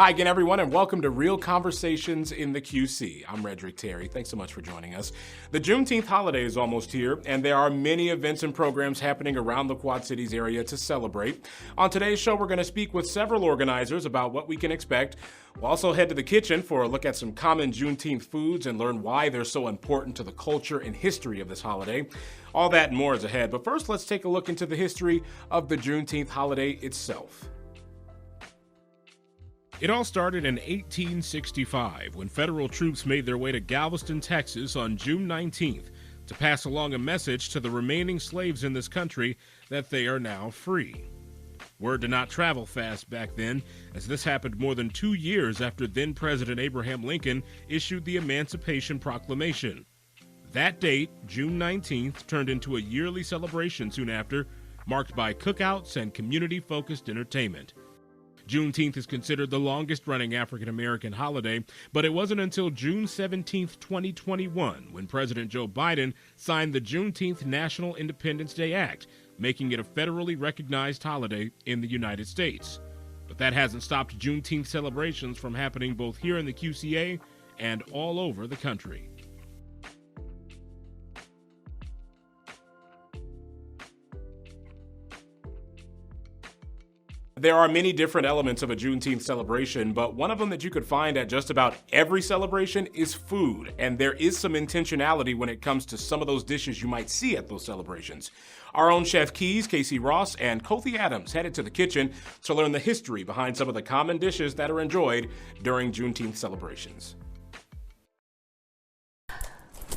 Hi again, everyone, and welcome to Real Conversations in the QC. I'm Redrick Terry. Thanks so much for joining us. The Juneteenth holiday is almost here, and there are many events and programs happening around the Quad Cities area to celebrate. On today's show, we're going to speak with several organizers about what we can expect. We'll also head to the kitchen for a look at some common Juneteenth foods and learn why they're so important to the culture and history of this holiday. All that and more is ahead, but first let's take a look into the history of the Juneteenth holiday itself. It all started in 1865 when federal troops made their way to Galveston, Texas on June 19th to pass along a message to the remaining slaves in this country that they are now free. Word did not travel fast back then, as this happened more than 2 years after then-President Abraham Lincoln issued the Emancipation Proclamation. That date, June 19th, turned into a yearly celebration soon after, marked by cookouts and community-focused entertainment. Juneteenth is considered the longest-running African-American holiday, but it wasn't until June 17, 2021, when President Joe Biden signed the Juneteenth National Independence Day Act, making it a federally recognized holiday in the United States. But that hasn't stopped Juneteenth celebrations from happening both here in the QCA and all over the country. There are many different elements of a Juneteenth celebration, but one of them that you could find at just about every celebration is food. And there is some intentionality when it comes to some of those dishes you might see at those celebrations. Our own Chef Keys, Casey Ross, and Kothi Adams headed to the kitchen to learn the history behind some of the common dishes that are enjoyed during Juneteenth celebrations.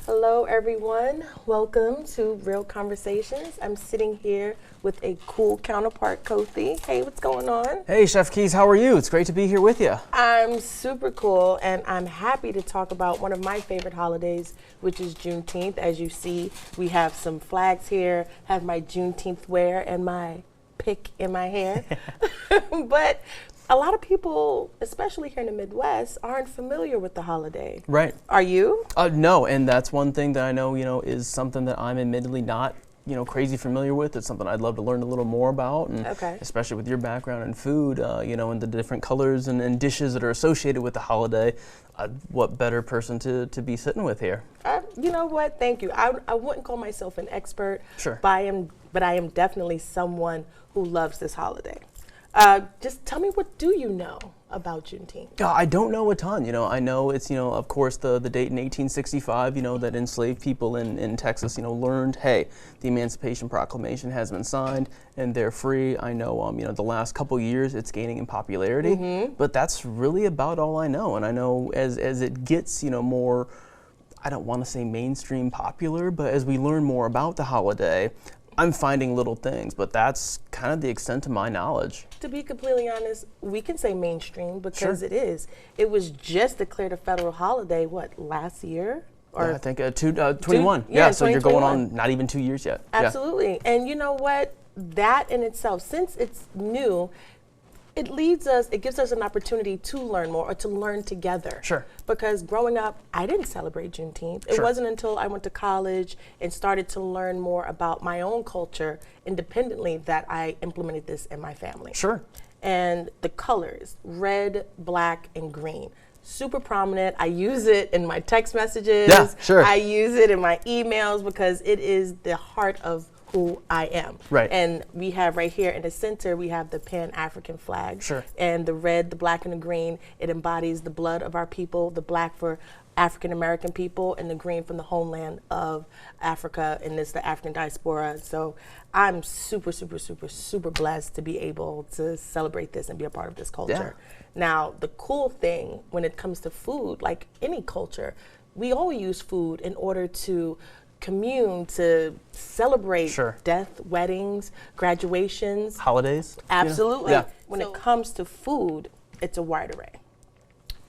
Hello everyone, welcome to Real Conversations. I'm sitting here with a cool counterpart, Kothi. Hey, what's going on? Hey Chef Keys, how are you? It's great to be here with you. I'm super cool and I'm happy to talk about one of my favorite holidays, which is Juneteenth. As you see, we have some flags here, have my Juneteenth wear and my pick in my hair. But a lot of people, especially here in the Midwest, aren't familiar with the holiday. Right. Are you? No, and that's one thing that I know, is something that I'm admittedly not, crazy familiar with. It's something I'd love to learn a little more about, and especially with your background in food, and the different colors and dishes that are associated with the holiday. What better person to be sitting with here? You know what? Thank you. I wouldn't call myself an expert, sure, but I am definitely someone who loves this holiday. Just tell me, what do you know about Juneteenth? I don't know a ton. I know it's, of course, the date in 1865, that enslaved people in Texas, learned, hey, the Emancipation Proclamation has been signed and they're free. I know, the last couple years it's gaining in popularity, but that's really about all I know. And I know as it gets, more, I don't want to say mainstream popular, but as we learn more about the holiday, I'm finding little things, but that's kind of the extent of my knowledge. To be completely honest, we can say mainstream because it is. It was just declared a federal holiday, last year? Or I think 21. Yeah, so you're going on not even 2 years yet. Absolutely. Yeah. And you know what? That in itself, since it's new, it gives us an opportunity to learn more or to learn together. Sure. Because growing up, I didn't celebrate Juneteenth. It wasn't until I went to college and started to learn more about my own culture independently that I implemented this in my family. Sure. And the colors, red, black, and green, super prominent. I use it in my text messages. Yeah, sure. I use it in my emails because it is the heart of who I am. Right. And we have right here in the center, we have the Pan-African flag. Sure. And the red, the black, and the green, it embodies the blood of our people, the black for African-American people, and the green from the homeland of Africa, and it's the African diaspora. So I'm super, super, super, super blessed to be able to celebrate this and be a part of this culture. Yeah. Now, the cool thing when it comes to food, like any culture, we all use food in order to commune, to celebrate death, weddings, graduations. Holidays. Absolutely. Yeah. When it comes to food, it's a wide array.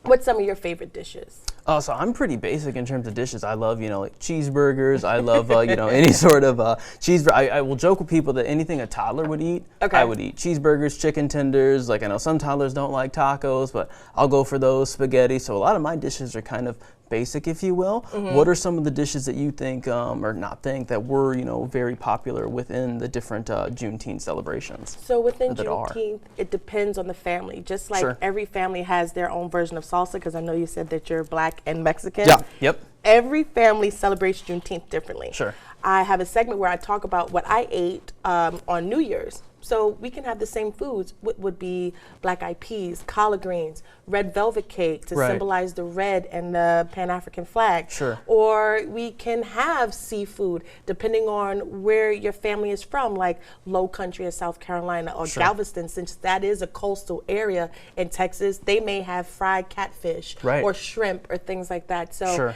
What's some of your favorite dishes? Oh, so I'm pretty basic in terms of dishes. I love, like cheeseburgers. I love, any sort of cheeseburger. I will joke with people that anything a toddler would eat, I would eat. Cheeseburgers, chicken tenders. I know some toddlers don't like tacos, but I'll go for those. Spaghetti. So a lot of my dishes are kind of basic, if you will. What are some of the dishes that you think, or not think, that were, very popular within the different Juneteenth celebrations? So within that are? Juneteenth, it depends on the family. Just like Sure. every family has their own version of salsa, because I know you said that you're Black and Mexican. Yeah, yep. Every family celebrates Juneteenth differently. Sure. I have a segment where I talk about what I ate on New Year's. So we can have the same foods. What would be black eyed peas, collard greens, red velvet cake to Right. symbolize the red and the Pan-African flag. Sure. Or we can have seafood depending on where your family is from, like Low Country of South Carolina or Sure. Galveston, since that is a coastal area in Texas. They may have fried catfish Right. or shrimp or things like that. So Sure.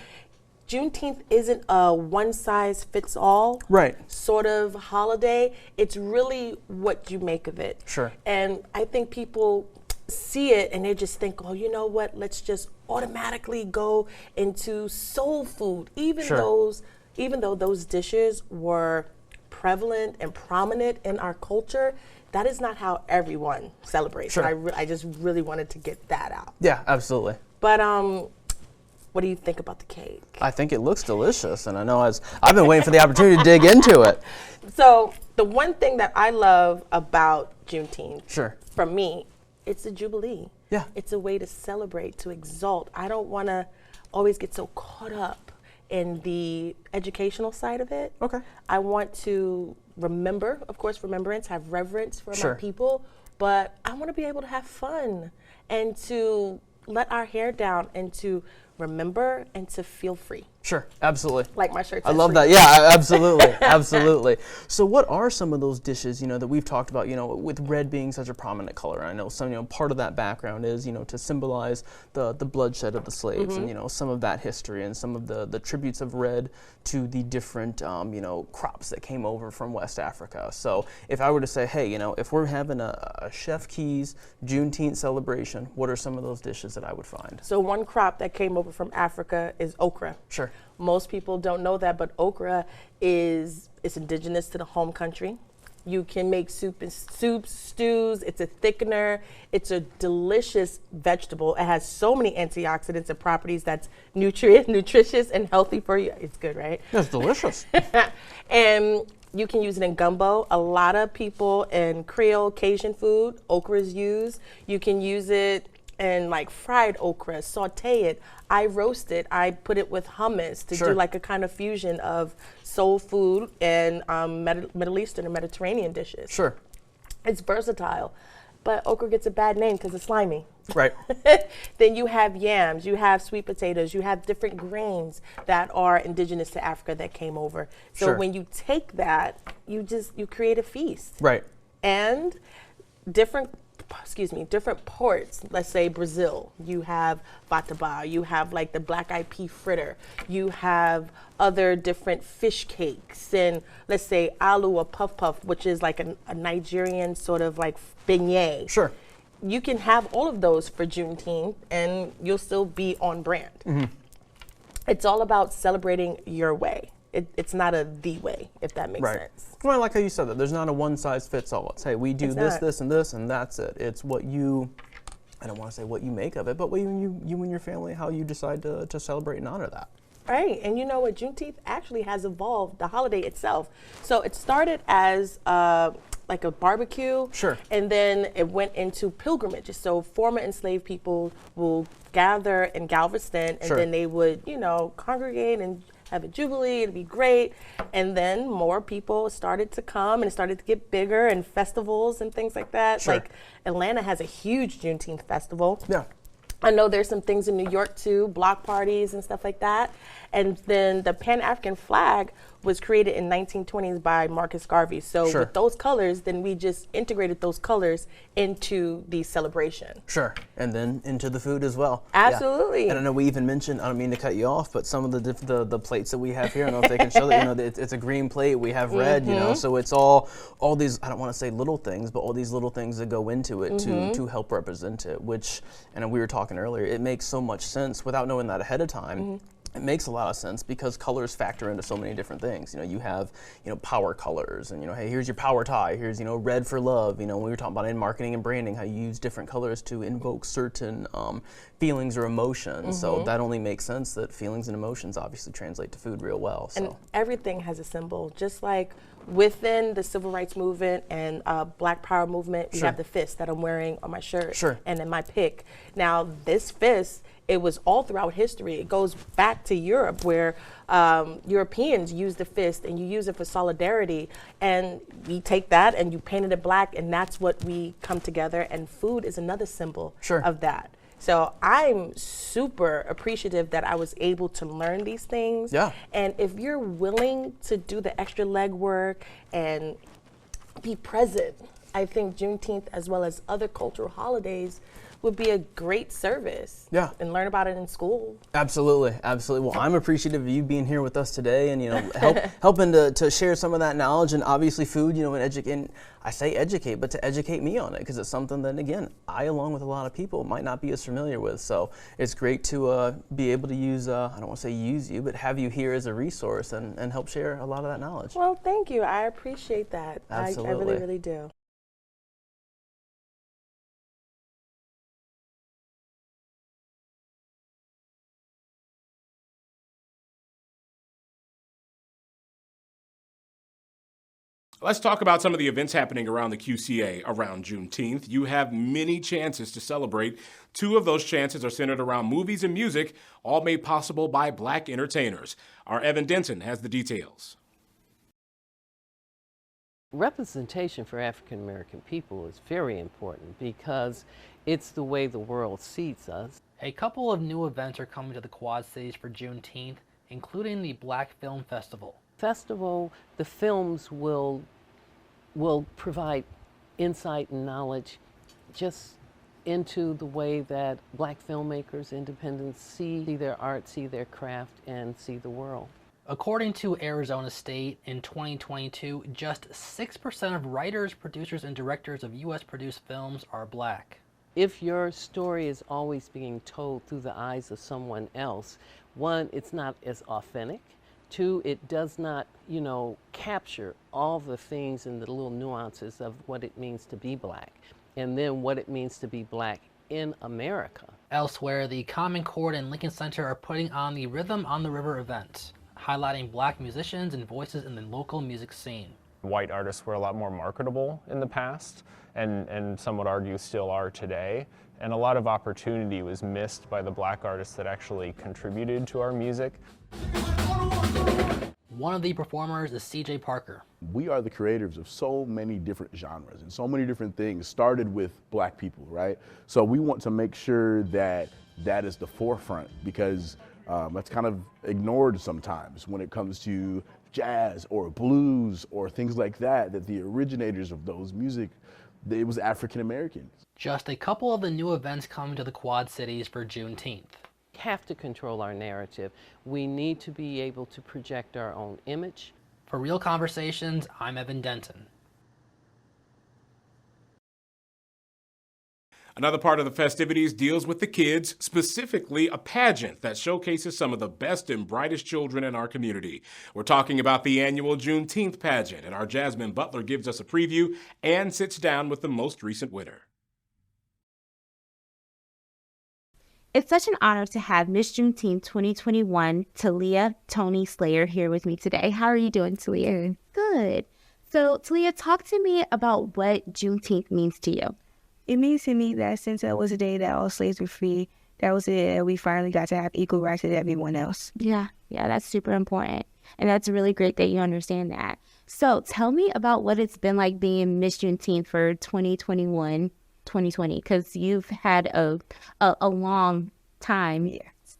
Juneteenth isn't a one-size-fits-all Right. sort of holiday. It's really what you make of it. Sure. And I think people see it and they just think, oh, you know what? Let's just automatically go into soul food, even Sure. though those dishes were prevalent and prominent in our culture. That is not how everyone celebrates. Sure. I just really wanted to get that out. Yeah, absolutely. But what do you think about the cake? I think it looks delicious, and I know I've been waiting for the opportunity to dig into it. So the one thing that I love about Juneteenth, Sure. from me, it's a jubilee. Yeah. It's a way to celebrate, to exalt. I don't want to always get so caught up in the educational side of it. Okay. I want to remember, of course, remembrance, have reverence for Sure. my people, but I want to be able to have fun and to let our hair down and to remember and to feel free. Sure, absolutely. Like my shirt I says love free. that. Yeah, absolutely, absolutely. So, what are some of those dishes, that we've talked about, with red being such a prominent color? I know some, part of that background is, to symbolize the bloodshed of the slaves, and some of that history and some of the tributes of red to the different, crops that came over from West Africa. So, if I were to say, hey, if we're having a Chef Keys Juneteenth celebration, what are some of those dishes that I would find? So one crop that came over from Africa is okra. Sure. Most people don't know that, but okra is indigenous to the home country. You can make soups, stews. It's a thickener. It's a delicious vegetable. It has so many antioxidants and properties that's nutritious and healthy for you. It's good, right? That's delicious. And you can use it in gumbo. A lot of people in Creole, Cajun food, okra is used. You can use it in like fried okra, saute it. I roast it. I put it with hummus to Sure. do like a kind of fusion of soul food and Middle Eastern and Mediterranean dishes. Sure. It's versatile, but okra gets a bad name because it's slimy. Right. Then you have yams, you have sweet potatoes, you have different grains that are indigenous to Africa that came over. So Sure. when you take that, you create a feast. Right. And different ports, let's say Brazil, you have vataba, you have like the black eyed pea fritter, you have other different fish cakes, and let's say alu or puff puff, which is like a Nigerian sort of like beignet. Sure. You can have all of those for Juneteenth and you'll still be on brand. It's all about celebrating your way. It's not the way, if that makes sense. Well, I like how you said that. There's not a one size fits all. It's, hey, we do It's this, not. this, and this, and that's it. It's what you, I don't want to say what you make of it, but what you and your family, how you decide to celebrate and honor that. Right, and you know what? Juneteenth actually has evolved, the holiday itself. So it started as like a barbecue. Sure. And then it went into pilgrimages. So former enslaved people will gather in Galveston and Sure. then they would, congregate and have a jubilee. It'd be great. And then more people started to come and it started to get bigger and festivals and things like that. Sure. Like Atlanta has a huge Juneteenth festival. Yeah. I know there's some things in New York too, block parties and stuff like that. And then the Pan-African flag was created in 1920s by Marcus Garvey. So Sure. with those colors, then we just integrated those colors into the celebration. Sure. And then into the food as well. Yeah. Absolutely. And I know we even mentioned, I don't mean to cut you off, but some of the plates that we have here, I don't know if they can show that, it's a green plate, we have red, so it's all these, I don't want to say little things, but all these little things that go into it to help represent it, which, and we were talking earlier, it makes so much sense without knowing that ahead of time. It makes a lot of sense because colors factor into so many different things. You have, power colors and, hey, here's your power tie. Here's, red for love. When we were talking about in marketing and branding, how you use different colors to invoke certain feelings or emotions. So that only makes sense that feelings and emotions obviously translate to food real well. So. And everything has a symbol, just like within the civil rights movement and Black Power movement, we have the fist that I'm wearing on my shirt and in my pick. Now, this fist, it was all throughout history. It goes back to Europe where Europeans use the fist and you use it for solidarity. And we take that and you painted it black and that's what we come together. And food is another symbol of that. So I'm super appreciative that I was able to learn these things. Yeah. And if you're willing to do the extra legwork and be present, I think Juneteenth as well as other cultural holidays would be a great service. Yeah. And learn about it in school. Absolutely, absolutely. Well, I'm appreciative of you being here with us today and, helping to share some of that knowledge and obviously food, and I say educate, but to educate me on it because it's something that, again, I, along with a lot of people, might not be as familiar with. So it's great to be able to use, I don't want to say use you, but have you here as a resource and help share a lot of that knowledge. Well, thank you. I appreciate that. Absolutely. I really, really do. Let's talk about some of the events happening around the QCA around Juneteenth. You have many chances to celebrate. Two of those chances are centered around movies and music, all made possible by Black entertainers. Our Evan Denton has the details. Representation for African American people is very important because it's the way the world sees us. A couple of new events are coming to the Quad Cities for Juneteenth, including the Black Film Festival. The films will provide insight and knowledge just into the way that Black filmmakers, independents see their art, see their craft, and see the world. According to Arizona State, in 2022, just 6% of writers, producers, and directors of U.S.-produced films are Black. If your story is always being told through the eyes of someone else, one, it's not as authentic. Two, it does not, capture all the things and the little nuances of what it means to be Black, and then what it means to be Black in America. Elsewhere, the Common Chord and Lincoln Center are putting on the Rhythm on the River event, highlighting Black musicians and voices in the local music scene. White artists were a lot more marketable in the past, and some would argue still are today. And a lot of opportunity was missed by the Black artists that actually contributed to our music. One of the performers is C.J. Parker. We are the creators of so many different genres and so many different things started with Black people, right? So we want to make sure that that is the forefront because that's kind of ignored sometimes when it comes to jazz or blues or things like that, that the originators of those music, it was African Americans. Just a couple of the new events coming to the Quad Cities for Juneteenth. Have to control our narrative. We need to be able to project our own image. For Real Conversations, I'm Evan Denton. Another part of the festivities deals with the kids, specifically a pageant that showcases some of the best and brightest children in our community. We're talking about the annual Juneteenth pageant, and our Jasmine Butler gives us a preview and sits down with the most recent winner. It's such an honor to have Miss Juneteenth 2021, Talia Tony Slayer, here with me today. How are you doing, Talia? Good. So, Talia, talk to me about what Juneteenth means to you. It means to me that since that was the day that all slaves were free, that was the day that we finally got to have equal rights with everyone else. Yeah, that's super important. And that's really great that you understand that. So, tell me about what it's been like being Miss Juneteenth for 2021. 2020, because you've had a long time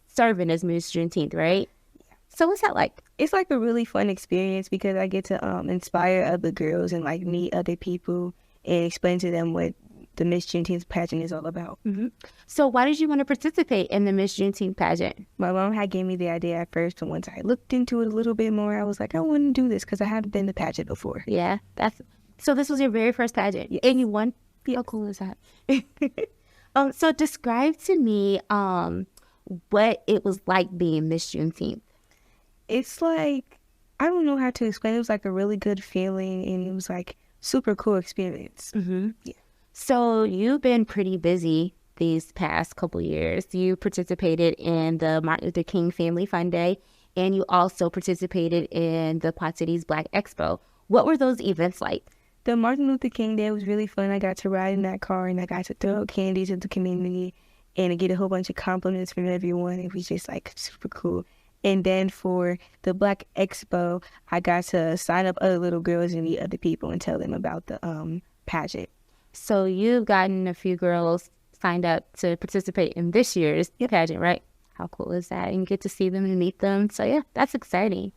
serving as Miss Juneteenth, right? Yeah. So what's that like? It's like a really fun experience because I get to inspire other girls and like meet other people and explain to them what the Miss Juneteenth pageant is all about. Mm-hmm. So why did you want to participate in the Miss Juneteenth pageant? My mom had gave me the idea at first, and once I looked into it a little bit more, I was like, I want to do this because I haven't been to pageant before. Yeah, so this was your very first pageant, yes. And you won. How cool is that? So describe to me what it was like being Miss Juneteenth. It's like, I don't know how to explain. It was like a really good feeling, and it was like super cool experience. Yeah. So you've been pretty busy these past couple years. You participated in the Martin Luther King Family Fun Day, and you also participated in the Quad Cities Black Expo. What were those events like? The Martin Luther King Day was really fun. I got to ride in that car, and I got to throw candy to the community and get a whole bunch of compliments from everyone. It was just like super cool. And then for the Black Expo, I got to sign up other little girls and meet other people and tell them about the pageant. So you've gotten a few girls signed up to participate in this year's pageant, right? How cool is that? And you get to see them and meet them. So yeah, that's exciting.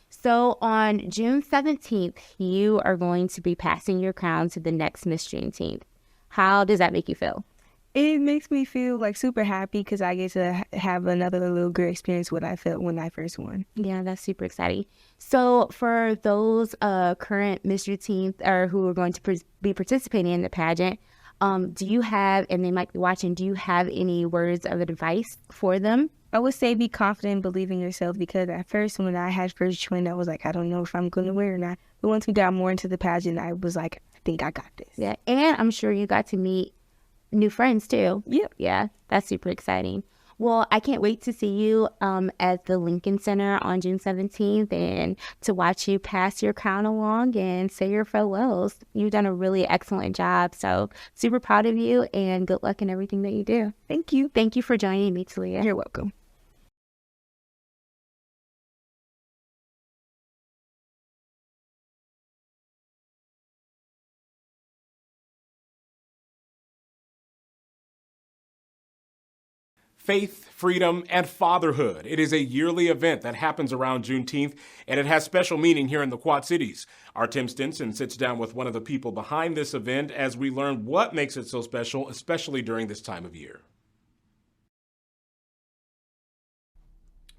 So on June 17th, you are going to be passing your crown to the next Miss Juneteenth. How does that make you feel? It makes me feel like super happy because I get to have another little girl experience what I felt when I first won. Yeah, that's super exciting. So for those current Miss Juneteenth or who are going to be participating in the pageant, do you have, and they might be watching, do you have any words of advice for them? I would say be confident, believe in yourself, because at first when I had first joined, I was like, I don't know if I'm going to wear it or not. But once we got more into the pageant, I was like, I think I got this. Yeah, and I'm sure you got to meet new friends too. Yep. Yeah, that's super exciting. Well, I can't wait to see you at the Lincoln Center on June 17th and to watch you pass your crown along and say your farewells. You've done a really excellent job. So super proud of you and good luck in everything that you do. Thank you. Thank you for joining me, Talia. You're welcome. Faith, freedom, and fatherhood. It is a yearly event that happens around Juneteenth, and it has special meaning here in the Quad Cities. Our Tim Stinson sits down with one of the people behind this event as we learn what makes it so special, especially during this time of year.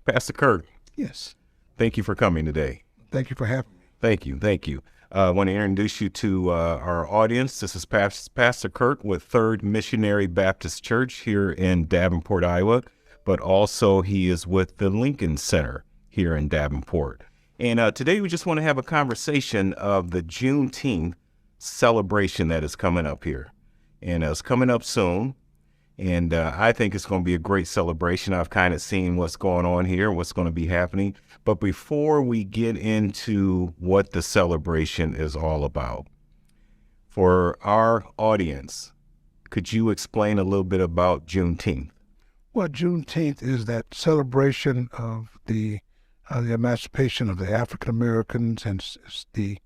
Pastor Kirk. Yes. Thank you for coming today. Thank you for having me. Thank you. Thank you. I want to introduce you to our audience. This is Pastor Kirk with Third Missionary Baptist Church here in Davenport, Iowa, but also he is with the Lincoln Center here in Davenport. And today we just want to have a conversation of the Juneteenth celebration that is coming up here. And it's coming up soon. And I think it's going to be a great celebration. I've kind of seen what's going on here, what's going to be happening. But before we get into what the celebration is all about, for our audience, could you explain a little bit about Juneteenth? Well, Juneteenth is that celebration of the emancipation of the African Americans, and it's the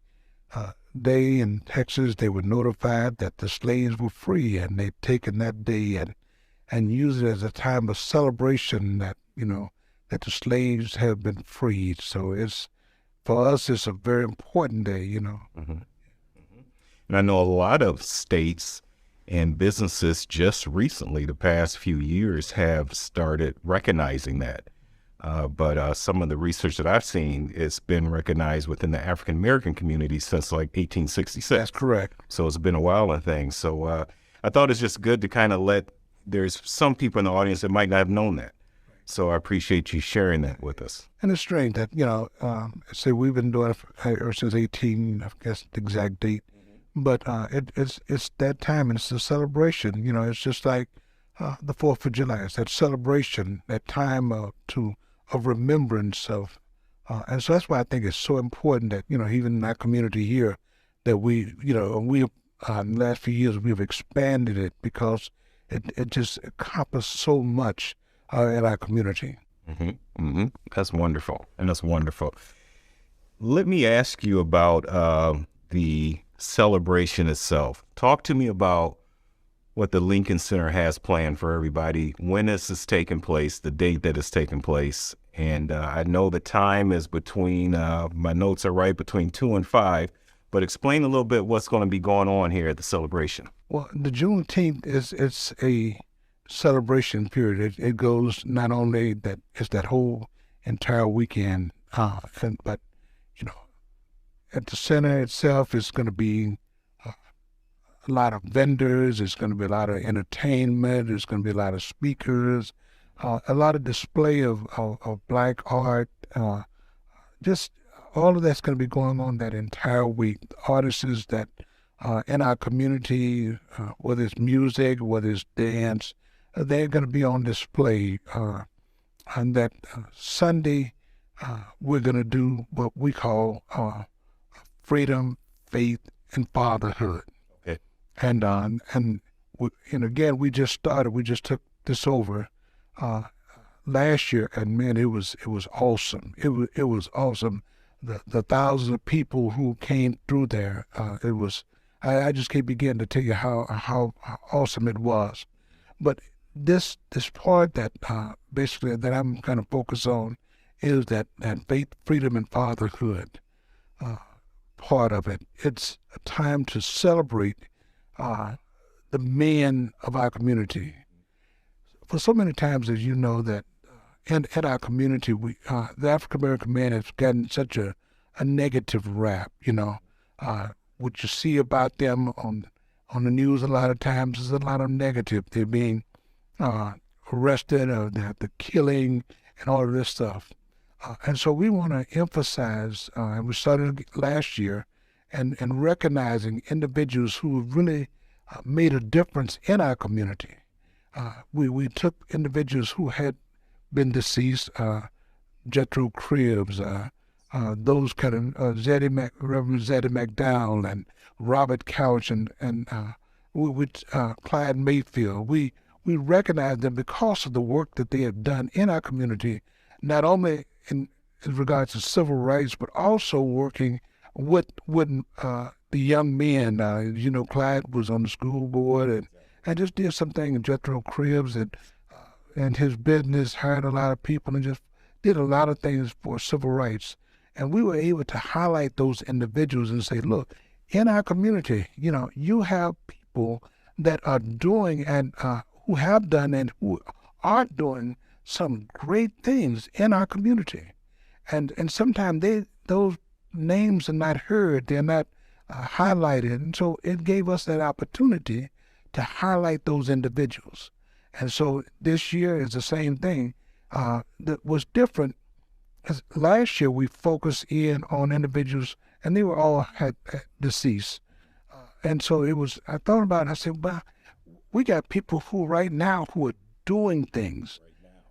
day in Texas they were notified that the slaves were free, and they've taken that day and used it as a time of celebration that, that the slaves have been freed. So for us, it's a very important day, Mm-hmm. Mm-hmm. And I know a lot of states and businesses just recently, the past few years, have started recognizing that. But some of the research that I've seen, it's been recognized within the African American community since like 1866. That's correct. So it's been a while and things. So I thought it's just good to kind of there's some people in the audience that might not have known that. So I appreciate you sharing that with us. And it's strange that, say we've been doing it ever since 18, I guess the exact date. But it's that time, and it's a celebration. It's just like the 4th of July. It's that celebration, that time of remembrance of, and so that's why I think it's so important that, even in our community here, that we in the last few years, we've expanded it because it just accomplished so much in our community. Mm-hmm. Mm-hmm. That's wonderful. And that's wonderful. Let me ask you about the celebration itself. Talk to me about what the Lincoln Center has planned for everybody, when this is taking place, the date that it's taking place. And I know the time is between, my notes are right, between 2 and 5, but explain a little bit what's going to be going on here at the celebration. Well, the Juneteenth it's a celebration period. It goes not only that it's that whole entire weekend, but at the center itself is going to be a lot of vendors. There's going to be a lot of entertainment. There's going to be a lot of speakers. a lot of display of black art, just all of that's going to be going on that entire week. Artists that in our community, whether it's music, whether it's dance, they're going to be on display. On that Sunday, we're going to do what we call freedom, faith, and fatherhood. Okay. And again, we just started. We just took this over last year, and man, it was awesome. It was awesome. The thousands of people who came through there. It was. I just can't begin to tell you how awesome it was. But this part that basically that I'm kind of focused on is that faith, freedom, and fatherhood part of it. It's a time to celebrate the men of our community. For so many times, as you know, that in our community, we the African American man has gotten such a negative rap. What you see about them on the news a lot of times is a lot of negative. They're being arrested, or the killing, and all of this stuff. And so we want to emphasize, and we started last year, and recognizing individuals who have really made a difference in our community. We took individuals who had been deceased, Jethro Cribbs, those kind of Reverend Zeddy McDowell and Robert Couch and Clyde Mayfield. We recognize them because of the work that they have done in our community, not only in regards to civil rights, but also working with the young men. Clyde was on the school board and just did something in Jethro Cribbs and his business, hired a lot of people and just did a lot of things for civil rights. And we were able to highlight those individuals and say, look, in our community, you have people that are doing and who have done and who are doing some great things in our community. And sometimes those names are not heard, they're not highlighted. And so it gave us that opportunity to highlight those individuals. And so this year is the same thing. That was different. As last year we focused in on individuals, and they were all had deceased. And so I thought about it, I said, well, we got people who right now who are doing things.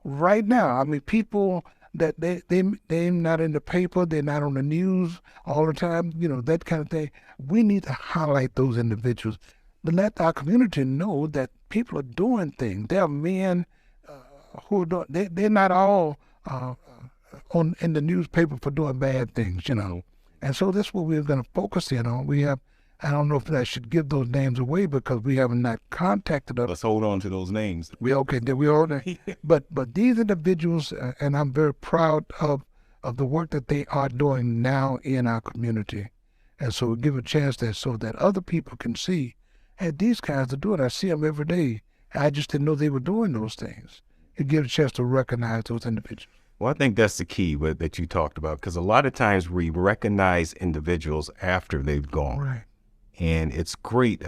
Right now. I mean, people that they're not in the paper, they're not on the news all the time, that kind of thing. We need to highlight those individuals to let our community know that people are doing things. There are men who are doing, they're not all in the newspaper for doing bad things, And so that's what we're going to focus in on. We have, I don't know if I should give those names away because we have not contacted them. Let's hold on to those names. We all but these individuals, and I'm very proud of the work that they are doing now in our community. And so we give a chance so that other people can see, hey, these guys are doing it. I see them every day. I just didn't know they were doing those things. It gives a chance to recognize those individuals. Well, I think that's the key that you talked about, because a lot of times we recognize individuals after they've gone. Right. And it's great.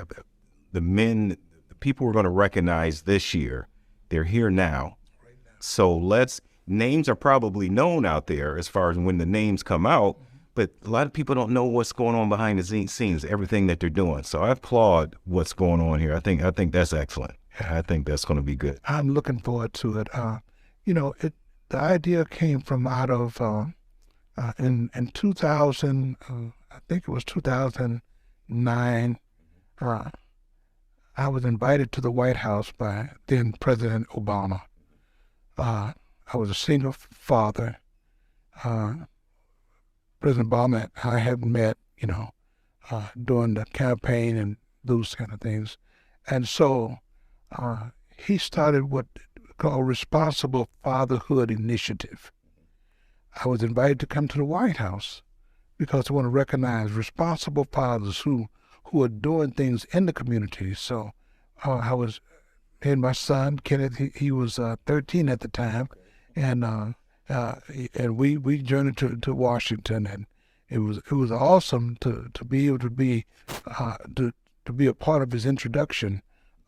The people we're going to recognize this year, they're here now. Right now. So names are probably known out there as far as when the names come out, but a lot of people don't know what's going on behind the scenes, everything that they're doing. So I applaud what's going on here. I think that's excellent. I think that's going to be good. I'm looking forward to it. The idea came from out of in 2000. I think it was 2009. I was invited to the White House by then President Obama. I was a single father. President Obama I had met, during the campaign and those kind of things, and so he started what called Responsible Fatherhood Initiative. I was invited to come to the White House because I want to recognize responsible fathers who are doing things in the community. So I had my son Kenneth. He was 13 at the time, and we journeyed to Washington, and it was awesome to be able to be a part of his introduction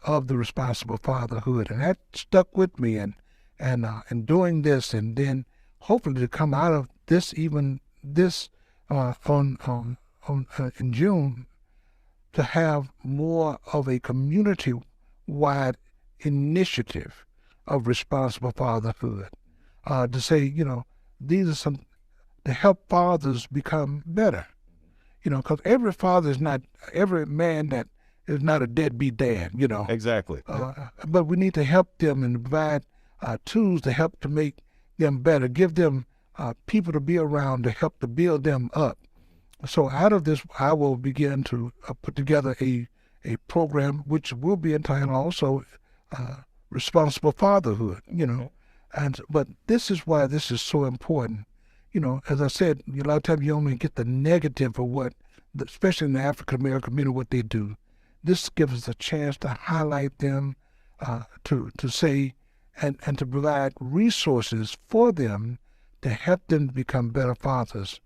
of the responsible fatherhood, and that stuck with me. And and doing this, and then hopefully to come out of this, even this in June, to have more of a community-wide initiative of responsible fatherhood. To say, these are some, to help fathers become better. Because every man that is not a deadbeat dad, Exactly. But we need to help them and provide tools to help to make them better, give them people to be around to help to build them up. So out of this, I will begin to put together a program which will be entitled also Responsible Fatherhood, but this is why this is so important. As I said, a lot of times you only get the negative of what, especially in the African American community, what they do. This gives us a chance to highlight them, to say, and to provide resources for them to help them become better fathers.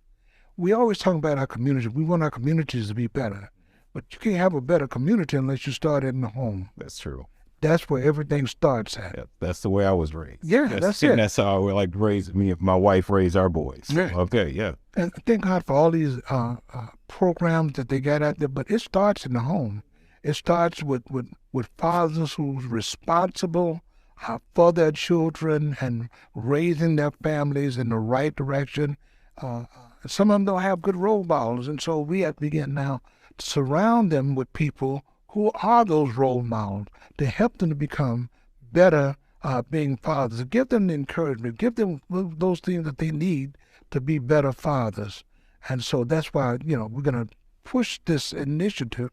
We always talk about our community. We want our communities to be better, but you can't have a better community unless you start in the home. That's true. That's where everything starts at. Yeah, that's the way I was raised. Yeah, that's it. And that's how I would like to raise me if my wife raised our boys. Yeah. Okay, yeah. And thank God for all these programs that they got out there, but it starts in the home. It starts with fathers who's responsible for their children and raising their families in the right direction. Some of them don't have good role models, and so we have to begin now to surround them with people who are those role models to help them to become better being fathers, give them the encouragement, give them those things that they need to be better fathers. And so that's why, we're going to push this initiative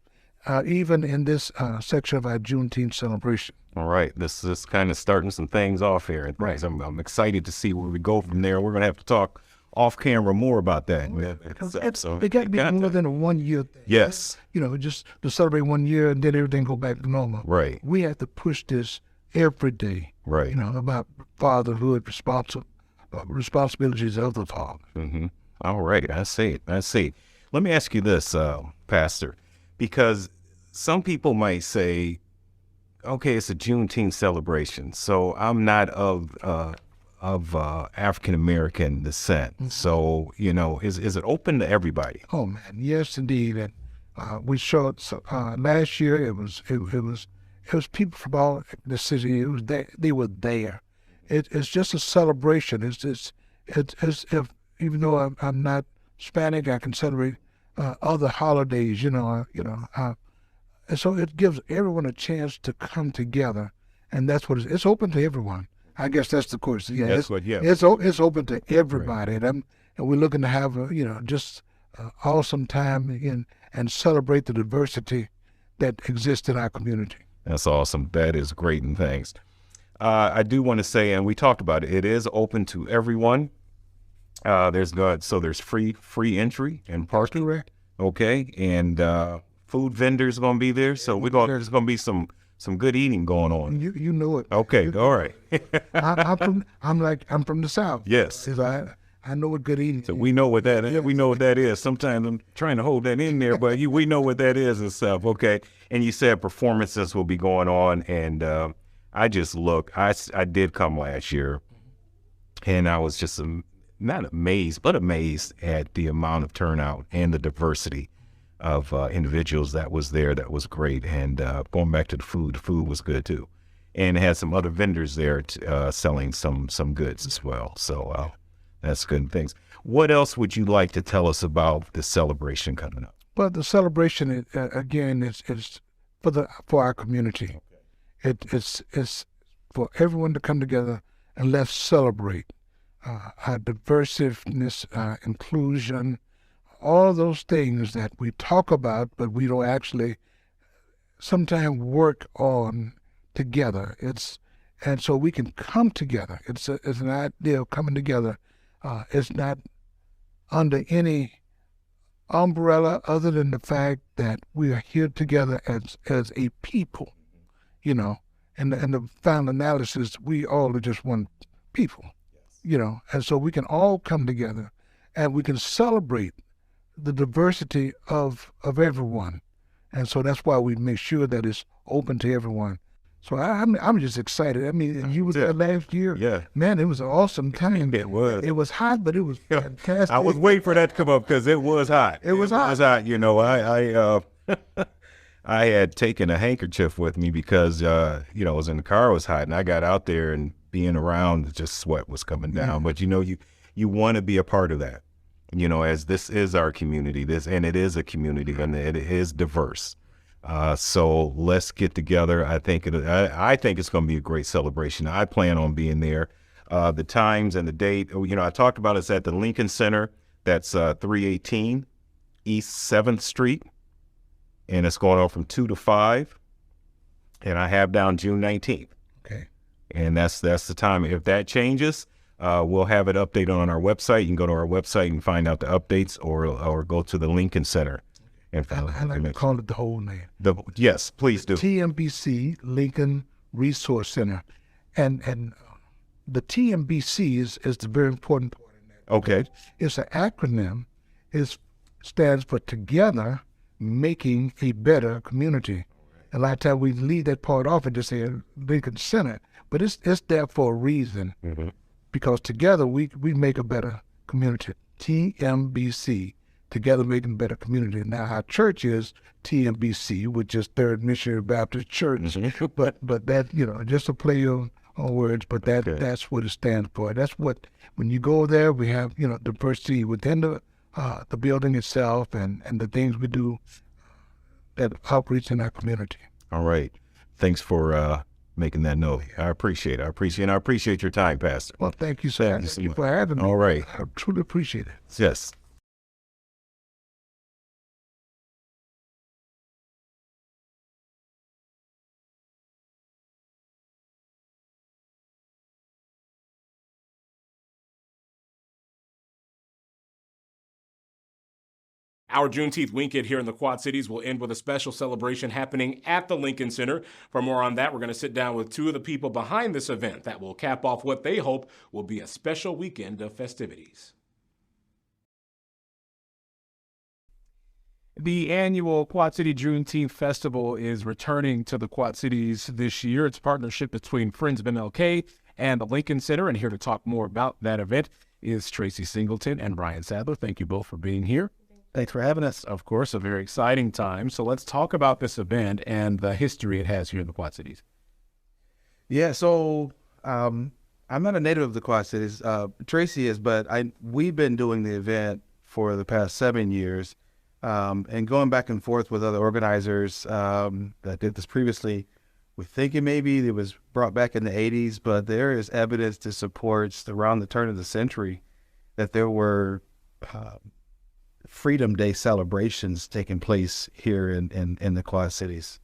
even in this section of our Juneteenth celebration. All right, this is kind of starting some things off here. Right. I'm excited to see where we go from there. We're going to have to talk off camera more about that. It got to be more than a 1 year thing. Yes. Just to celebrate 1 year and then everything go back to normal. Right. We have to push this every day. Right. About fatherhood, responsibilities of the father. Mm-hmm. All right, I see it. Let me ask you this, Pastor, because some people might say, okay, it's a Juneteenth celebration, so I'm not of African American descent. Mm-hmm. So, is it open to everybody? Oh man, yes indeed. And we showed last year. It was people from all the city. It was they were there. It's just a celebration. It's as if, even though I'm not Hispanic, I can celebrate other holidays. And so it gives everyone a chance to come together, and that's what it's open to everyone. I guess that's the course. Yeah, that's it's open to everybody, right. And we're looking to have just awesome time and celebrate the diversity that exists in our community. That's awesome. That is great, and thanks. I do want to say, and we talked about it, it is open to everyone. There's free entry and parking. Correct. Okay, and food vendors are going to be there, so there's going to be some good eating going on. You know it. Okay, all right. I'm from the South. Yes. I know what good eating is. So we know what that is. Yeah, we know what that is. Sometimes I'm trying to hold that in there, but we know what that is and stuff. Okay. And you said performances will be going on, and I just look. I did come last year, and I was just not amazed, but amazed at the amount of turnout and the diversity of individuals that was there. That was great. And going back to the food was good too, and it had some other vendors there selling some goods as well. So that's good things. What else would you like to tell us about the celebration coming up? Well, the celebration again is for our community. It's for everyone to come together and let's celebrate our diversiveness, inclusion, all of those things that we talk about, but we don't actually sometimes work on together. And so we can come together. It's an idea of coming together. It's not under any umbrella other than the fact that we are here together as a people, and the final analysis, we all are just one people, and so we can all come together and we can celebrate the diversity of everyone. And so that's why we make sure that it's open to everyone. So I'm just excited. I mean, and you was there last year. Yeah. Man, it was an awesome time. It was. It was hot, but it was fantastic. I was waiting for that to come up because it was hot. It was hot. It was hot. You know, I had taken a handkerchief with me because, I was in the car, it was hot, and I got out there and being around, just sweat was coming down. But, you want to be a part of that, as this is our community, and it is a community, and it is diverse. So let's get together. I think it's going to be a great celebration. I plan on being there. The times and the date, I talked about it's at the Lincoln Center. That's 318 East 7th Street. And it's going on from 2 to 5. And I have down June 19th. Okay. And that's the time. If that changes, we'll have it updated on our website. You can go to our website and find out the updates, or go to the Lincoln Center. And I like to call it the whole name. Yes, please do. TMBC Lincoln Resource Center. And the TMBC is the very important part in that. Okay. It's an acronym. It stands for Together Making a Better Community. A lot of times we leave that part off and just say Lincoln Center, but it's there for a reason. Mm-hmm. Because together we make a better community. TMBC, Together Making a Better Community. Now our church is TMBC, which is Third Missionary Baptist Church. Mm-hmm. But that, just a play on words, but that's what it stands for. That's what, when you go there, we have, diversity within the building itself and the things we do that outreach in our community. All right. Thanks for making that note. I appreciate it. I appreciate your time, Pastor. Well, thank you, sir. Thank you for having me. All right. I truly appreciate it. Yes. Our Juneteenth Winkit here in the Quad Cities will end with a special celebration happening at the Lincoln Center. For more on that, we're going to sit down with two of the people behind this event that will cap off what they hope will be a special weekend of festivities. The annual Quad City Juneteenth Festival is returning to the Quad Cities this year. It's a partnership between Friends of MLK and the Lincoln Center. And here to talk more about that event is Tracy Singleton and Brian Sadler. Thank you both for being here. Thanks for having us. Of course, a very exciting time. So let's talk about this event and the history it has here in the Quad Cities. Yeah, so I'm not a native of the Quad Cities. Tracy is, but we've been doing the event for the past 7 years, and going back and forth with other organizers that did this previously. We're thinking maybe it was brought back in the 80s, but there is evidence to support around the turn of the century that there were Freedom Day celebrations taking place here in the Quad Cities.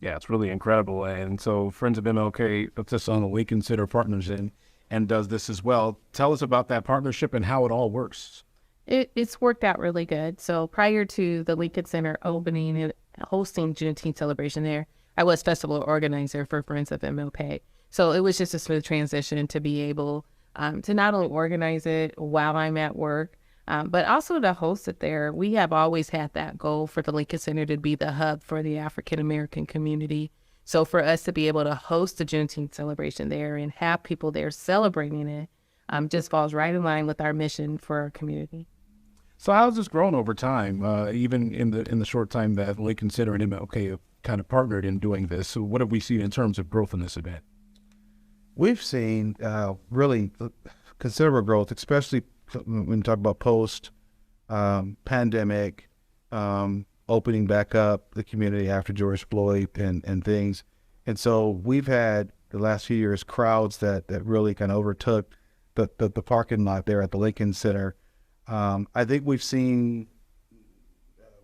Yeah, it's really incredible. And so Friends of MLK puts us on the Lincoln Center Partners and does this as well. Tell us about that partnership and how it all works. It's worked out really good. So prior to the Lincoln Center opening and hosting Juneteenth celebration there, I was festival organizer for Friends of MLK. So it was just a smooth transition to be able to not only organize it while I'm at work, but also to host it there. We have always had that goal for the Lincoln Center to be the hub for the African-American community. So for us to be able to host the Juneteenth celebration there and have people there celebrating it just falls right in line with our mission for our community. So how's this grown over time, even in the short time that Lincoln Center and MLK have kind of partnered in doing this? So what have we seen in terms of growth in this event? We've seen really considerable growth, especially when we talk about post-pandemic, opening back up the community after George Floyd and things. And so we've had the last few years crowds that really kind of overtook the parking lot there at the Lincoln Center. I think we see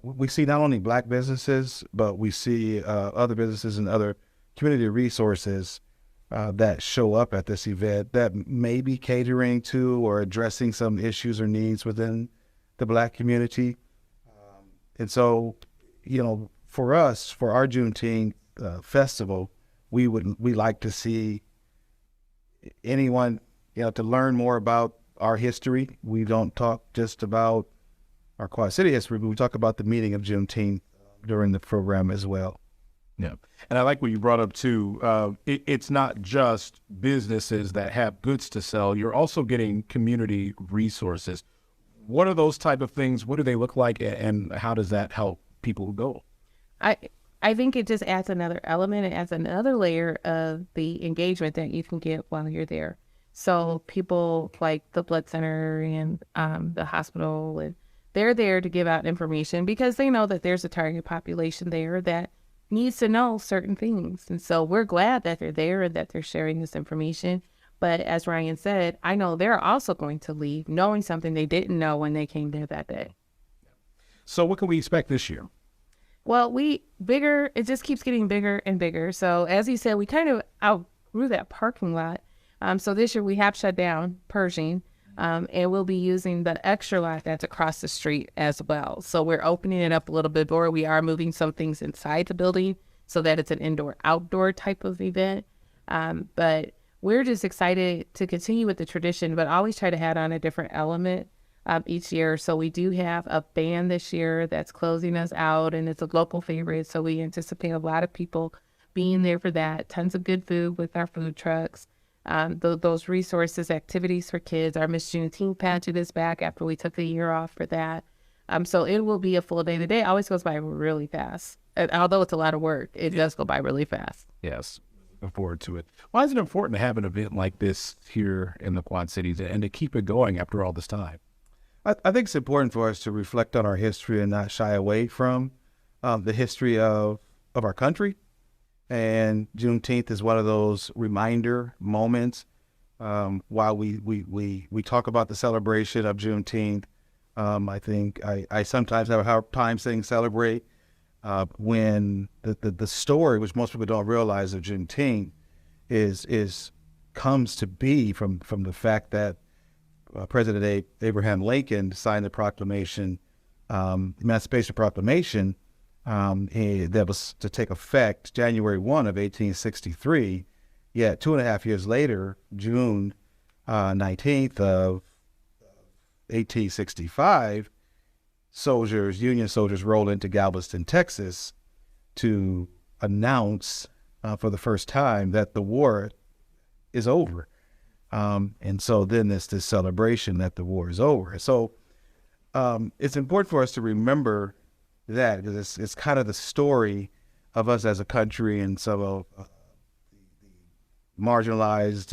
not only Black businesses, but we see other businesses and other community resources that show up at this event that may be catering to or addressing some issues or needs within the Black community. And so, for us, for our Juneteenth festival, we like to see anyone, to learn more about our history. We don't talk just about our Quad City history, but we talk about the meaning of Juneteenth during the program as well. Yeah. And I like what you brought up too. It's not just businesses that have goods to sell. You're also getting community resources. What are those type of things? What do they look like? And how does that help people go? I think it just adds another element. It adds another layer of the engagement that you can get while you're there. So people like the blood center and the hospital, and they're there to give out information because they know that there's a target population there that needs to know certain things. And so we're glad that they're there and that they're sharing this information. But as Ryan said, I know they're also going to leave knowing something they didn't know when they came there that day. So what can we expect this year? Well, it just keeps getting bigger and bigger. So as you said, we kind of outgrew that parking lot. So this year we have shut down Pershing, and we'll be using the extra lot that's across the street as well. So we're opening it up a little bit more. We are moving some things inside the building so that it's an indoor-outdoor type of event. But we're just excited to continue with the tradition, but always try to add on a different element each year. So we do have a band this year that's closing us out, and it's a local favorite. So we anticipate a lot of people being there for that. Tons of good food with our food trucks. Those resources, activities for kids. Our Miss Juneteenth pageant is back after we took a year off for that. So it will be a full day. The day always goes by really fast. And although it's a lot of work, it does go by really fast. Yes. Looking forward to it. Why is it important to have an event like this here in the Quad Cities and to keep it going after all this time? I think it's important for us to reflect on our history and not shy away from the history of our country. And Juneteenth is one of those reminder moments. While we talk about the celebration of Juneteenth, I think I sometimes have a hard time saying celebrate when the story, which most people don't realize, of Juneteenth comes to be from the fact that President Abraham Lincoln signed the proclamation, Emancipation Proclamation, that was to take effect January 1 of 1863. Yet 2.5 years later, June 19th of 1865, Union soldiers rolled into Galveston, Texas to announce for the first time that the war is over. And so then there's this celebration that the war is over. So it's important for us to remember that, because it's kind of the story of us as a country and some of the marginalized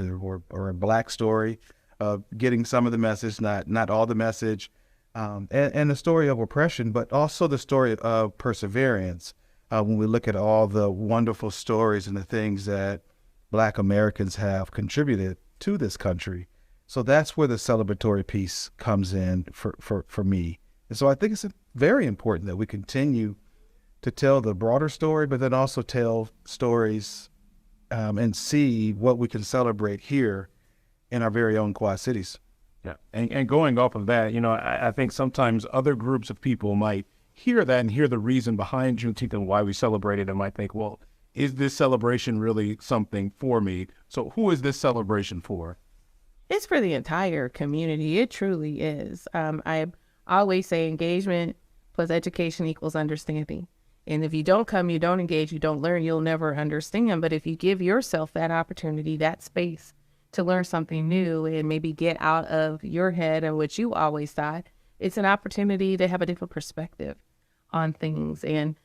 or a Black story of getting some of the message, not all the message, and the story of oppression, but also the story of perseverance. When we look at all the wonderful stories and the things that Black Americans have contributed to this country. So that's where the celebratory piece comes in for me. And so I think it's very important that we continue to tell the broader story, but then also tell stories and see what we can celebrate here in our very own Quad Cities. Yeah. And going off of that, I think sometimes other groups of people might hear that and hear the reason behind Juneteenth and why we celebrate it and might think, well, is this celebration really something for me? So who is this celebration for? It's for the entire community. It truly is. I always say engagement plus education equals understanding. And if you don't come, you don't engage, you don't learn, you'll never understand. But if you give yourself that opportunity, that space to learn something new and maybe get out of your head and what you always thought, it's an opportunity to have a different perspective on things. And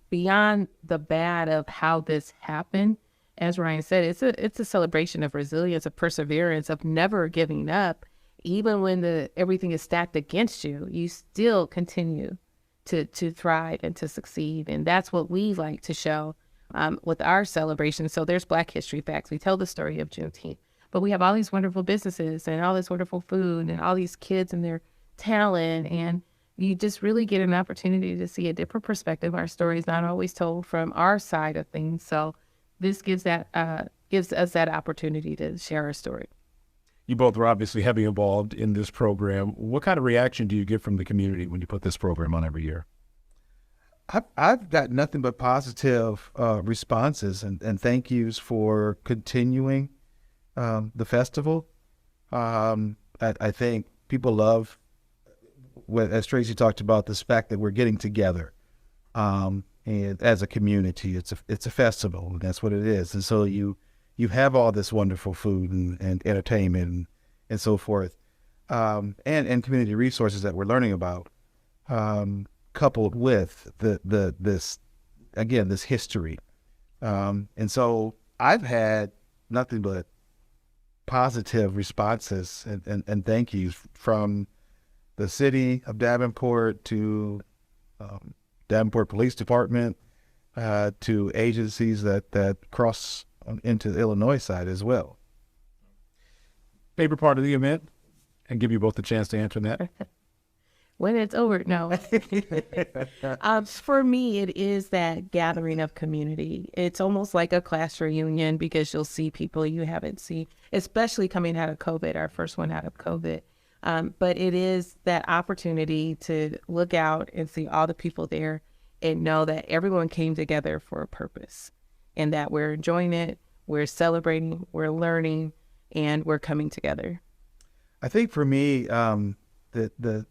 beyond the bad of how this happened, as Ryan said, it's a celebration of resilience, of perseverance, of never giving up. Even when everything is stacked against you, you still continue to thrive and to succeed. And that's what we like to show with our celebration. So there's Black History Facts. We tell the story of Juneteenth, but we have all these wonderful businesses and all this wonderful food and all these kids and their talent. And you just really get an opportunity to see a different perspective. Our story is not always told from our side of things. So this gives us that opportunity to share our story. You both are obviously heavily involved in this program. What kind of reaction do you get from the community when you put this program on every year? I've got nothing but positive responses and thank yous for continuing the festival. I think people love, as Tracy talked about, this fact that we're getting together. and as a community, it's a festival, and that's what it is. And so you have all this wonderful food and entertainment and so forth, and community resources that we're learning about, coupled with this history. And so I've had nothing but positive responses and thank yous from the city of Davenport to Davenport Police Department to agencies that cross into the Illinois side as well. Favorite part of the event? And give you both a chance to answer that. When it's over, no. For me, it is that gathering of community. It's almost like a class reunion because you'll see people you haven't seen, especially coming out of COVID, our first one out of COVID. But it is that opportunity to look out and see all the people there and know that everyone came together for a purpose and that we're enjoying it, we're celebrating, we're learning, and we're coming together. I think for me, the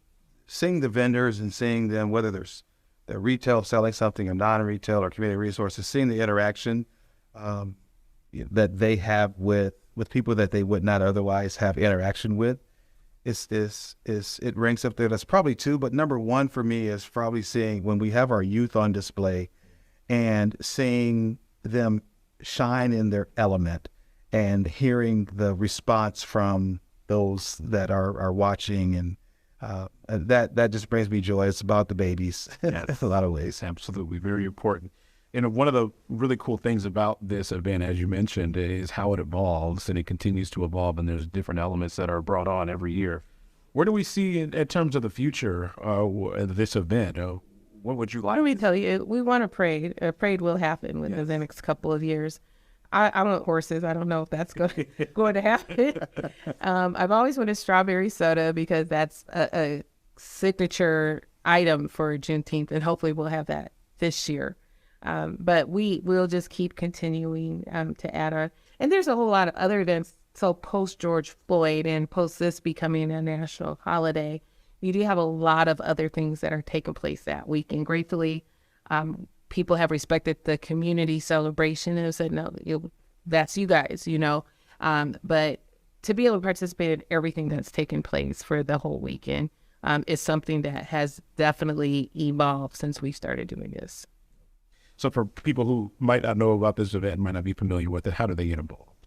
seeing the vendors and seeing them, whether they're retail selling something or non-retail or community resources, seeing the interaction that they have with people that they would not otherwise have interaction with, it ranks up there. That's probably two, but number one for me is probably seeing when we have our youth on display and seeing them shine in their element and hearing the response from those that are watching, and that just brings me joy. It's about the babies in a lot of ways. Absolutely, very important. And one of the really cool things about this event, as you mentioned, is how it evolves, and it continues to evolve, and there's different elements that are brought on every year. Where do we see in terms of the future of this event? What would you like? Let me tell you, we want a parade. A parade will happen within the next couple of years. I want horses. I don't know if that's going to happen. I've always wanted strawberry soda because that's a signature item for Juneteenth, and hopefully we'll have that this year. But we'll just keep continuing to add on. And there's a whole lot of other events. So post George Floyd and post this becoming a national holiday, you do have a lot of other things that are taking place that week. And gratefully, people have respected the community celebration and have said, no, that's you guys, but to be able to participate in everything that's taken place for the whole weekend is something that has definitely evolved since we started doing this. So for people who might not know about this event, might not be familiar with it, how do they get involved?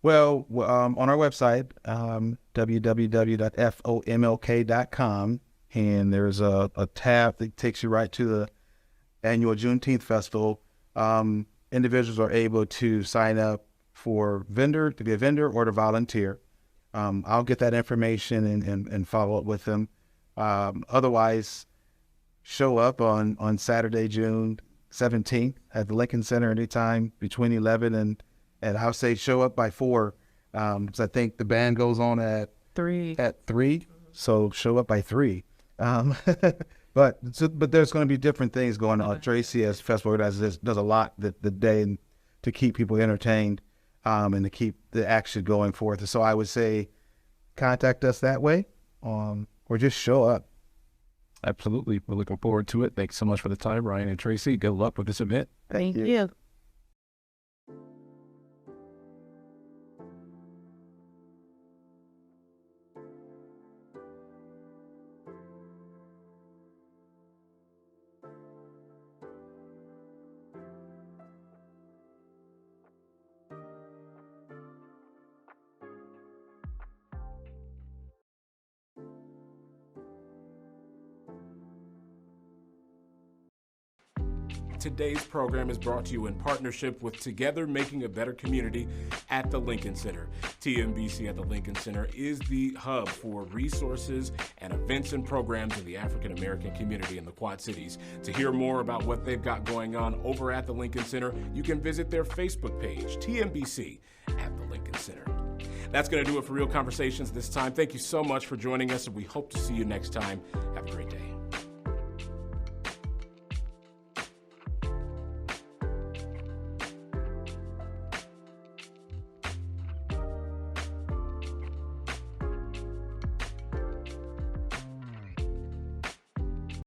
Well, on our website, www.fomlk.com, and there's a tab that takes you right to the annual Juneteenth Festival. Individuals are able to sign up to be a vendor or to volunteer. I'll get that information and follow up with them. Otherwise, show up on Saturday, June 17th at the Lincoln Center anytime between 11 and I'll say show up by 4, because I think the band goes on at 3. So show up by 3. But there's going to be different things going on. Tracy, as festival organizer, does a lot the day to keep people entertained and to keep the action going forth. So I would say contact us that way or just show up. Absolutely. We're looking forward to it. Thanks so much for the time, Ryan and Tracy. Good luck with this event. Thank you. Today's program is brought to you in partnership with Together Making a Better Community at the Lincoln Center. TMBC at the Lincoln Center is the hub for resources and events and programs in the African American community in the Quad Cities. To hear more about what they've got going on over at the Lincoln Center, you can visit their Facebook page, TMBC at the Lincoln Center. That's going to do it for Real Conversations this time. Thank you so much for joining us, and we hope to see you next time. Have a great day.